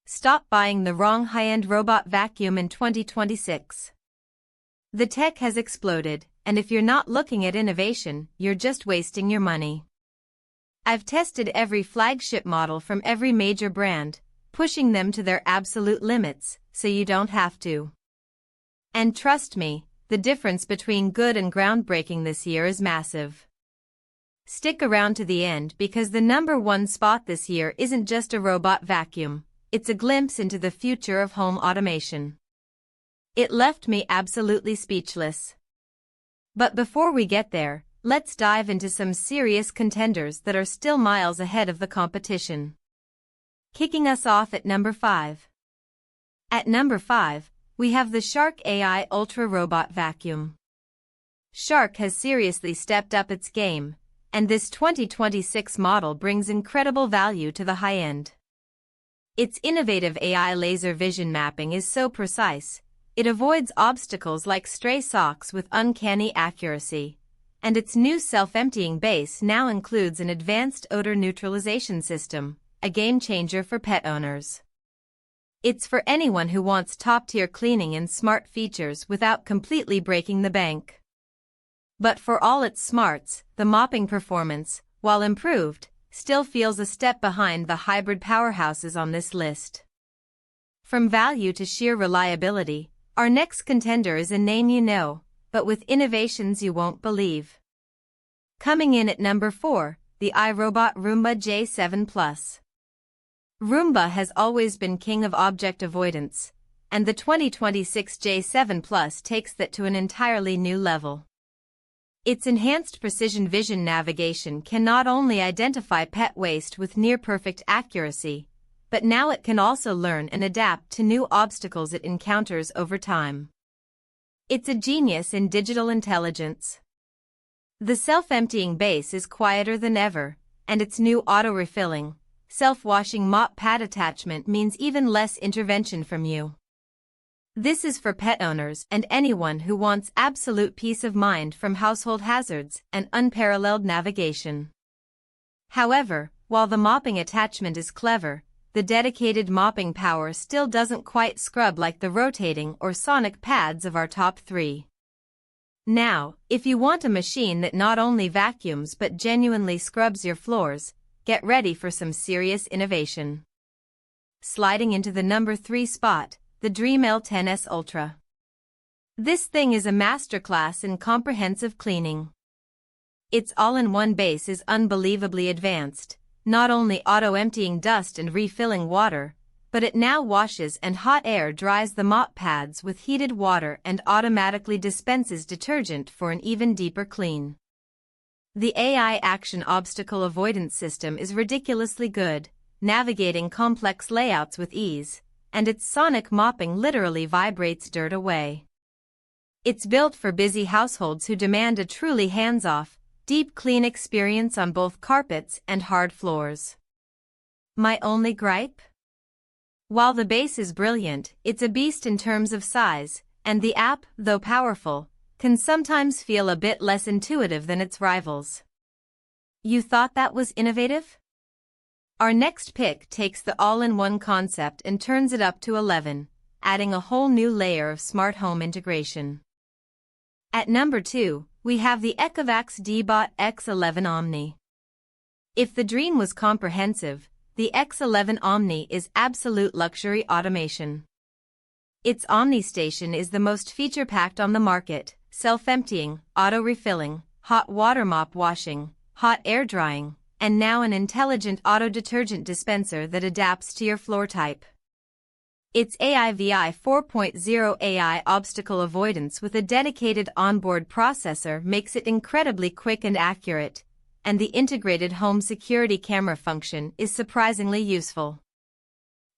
Stop buying the wrong high-end robot vacuum in 2026. The tech has exploded, and if you're not looking at innovation, you're just wasting your money. I've tested every flagship model from every major brand, pushing them to their absolute limits, so you don't have to. And trust me, the difference between good and groundbreaking this year is massive. Stick around to the end because the #1 spot this year isn't just a robot vacuum, it's a glimpse into the future of home automation. It left me absolutely speechless. But before we get there, let's dive into some serious contenders that are still miles ahead of the competition. Kicking us off at number 5. At number 5, we have the Shark AI Ultra Robot Vacuum. Shark has seriously stepped up its game, and this 2026 model brings incredible value to the high end. Its innovative AI laser vision mapping is so precise, it avoids obstacles like stray socks with uncanny accuracy, and its new self-emptying base now includes an advanced odor neutralization system, a game-changer for pet owners. It's for anyone who wants top-tier cleaning and smart features without completely breaking the bank. But for all its smarts, the mopping performance, while improved, still feels a step behind the hybrid powerhouses on this list. From value to sheer reliability, our next contender is a name you know, but with innovations you won't believe. Coming in at number 4, the iRobot Roomba J7 Plus. Roomba has always been king of object avoidance, and the 2026 J7 Plus takes that to an entirely new level. Its enhanced precision vision navigation can not only identify pet waste with near-perfect accuracy, but now it can also learn and adapt to new obstacles it encounters over time. It's a genius in digital intelligence. The self-emptying base is quieter than ever, and its new auto-refilling, self-washing mop pad attachment means even less intervention from you. This is for pet owners and anyone who wants absolute peace of mind from household hazards and unparalleled navigation. However, while the mopping attachment is clever, the dedicated mopping power still doesn't quite scrub like the rotating or sonic pads of our top 3. Now, if you want a machine that not only vacuums but genuinely scrubs your floors, get ready for some serious innovation. Sliding into the number 3 spot, the DreameL10s Ultra. This thing is a masterclass in comprehensive cleaning. Its all-in-one base is unbelievably advanced, not only auto-emptying dust and refilling water, but it now washes and hot air dries the mop pads with heated water and automatically dispenses detergent for an even deeper clean. The AI Action Obstacle Avoidance System is ridiculously good, navigating complex layouts with ease, and its sonic mopping literally vibrates dirt away. It's built for busy households who demand a truly hands-off, deep clean experience on both carpets and hard floors. My only gripe? While the base is brilliant, it's a beast in terms of size, and the app, though powerful, can sometimes feel a bit less intuitive than its rivals. You thought that was innovative? Our next pick takes the all-in-one concept and turns it up to 11, adding a whole new layer of smart home integration. At number 2, we have the Ecovacs Deebot X11 Omni. If the dream was comprehensive, the X11 Omni is absolute luxury automation. Its Omni Station is the most feature-packed on the market, self-emptying, auto-refilling, hot water mop washing, hot air drying, and now an intelligent auto-detergent dispenser that adapts to your floor type. Its AIVI 4.0 AI obstacle avoidance with a dedicated onboard processor makes it incredibly quick and accurate, and the integrated home security camera function is surprisingly useful.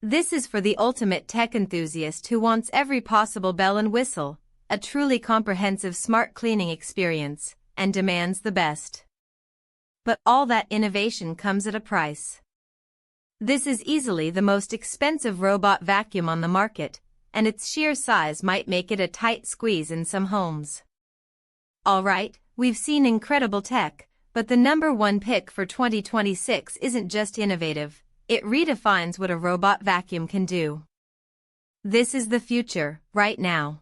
This is for the ultimate tech enthusiast who wants every possible bell and whistle, a truly comprehensive smart cleaning experience, and demands the best. But all that innovation comes at a price. This is easily the most expensive robot vacuum on the market, and its sheer size might make it a tight squeeze in some homes. Alright, we've seen incredible tech, but the number 1 pick for 2026 isn't just innovative, It redefines what a robot vacuum can do. This is the future, right now.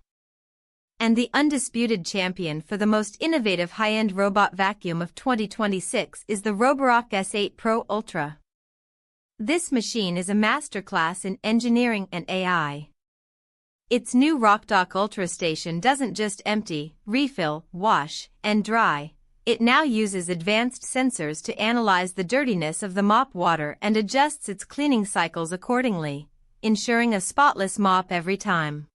And the undisputed champion for the most innovative high-end robot vacuum of 2026 is the Roborock S8 Pro Ultra. This machine is a masterclass in engineering and AI. Its new RockDock Ultra station doesn't just empty, refill, wash, and dry. It now uses advanced sensors to analyze the dirtiness of the mop water and adjusts its cleaning cycles accordingly, ensuring a spotless mop every time.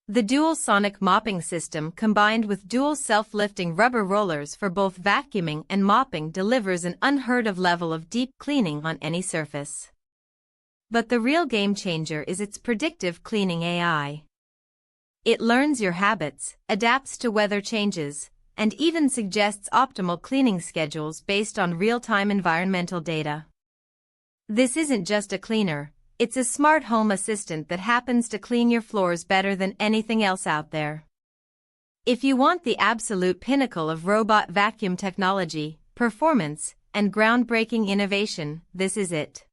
The dual sonic mopping system combined with dual self-lifting rubber rollers for both vacuuming and mopping delivers an unheard-of level of deep cleaning on any surface. But the real game changer is its predictive cleaning AI. It learns your habits, adapts to weather changes, and even suggests optimal cleaning schedules based on real-time environmental data. This isn't just a cleaner, it's a smart home assistant that happens to clean your floors better than anything else out there. If you want the absolute pinnacle of robot vacuum technology, performance, and groundbreaking innovation, this is it.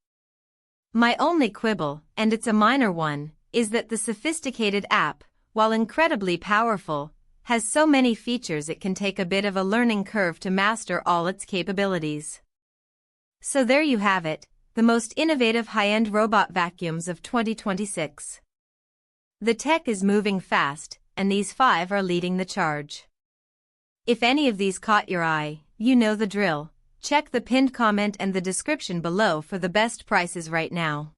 My only quibble, and it's a minor one, is that the sophisticated app, while incredibly powerful, has so many features it can take a bit of a learning curve to master all its capabilities. So there you have it, the most innovative high-end robot vacuums of 2026. The tech is moving fast, and these 5 are leading the charge. If any of these caught your eye, you know the drill. Check the pinned comment and the description below for the best prices right now.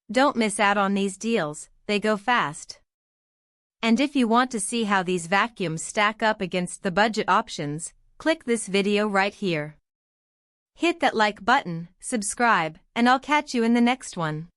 Don't miss out on these deals, they go fast. And if you want to see how these vacuums stack up against the budget options, click this video right here. Hit that like button, subscribe, and I'll catch you in the next one.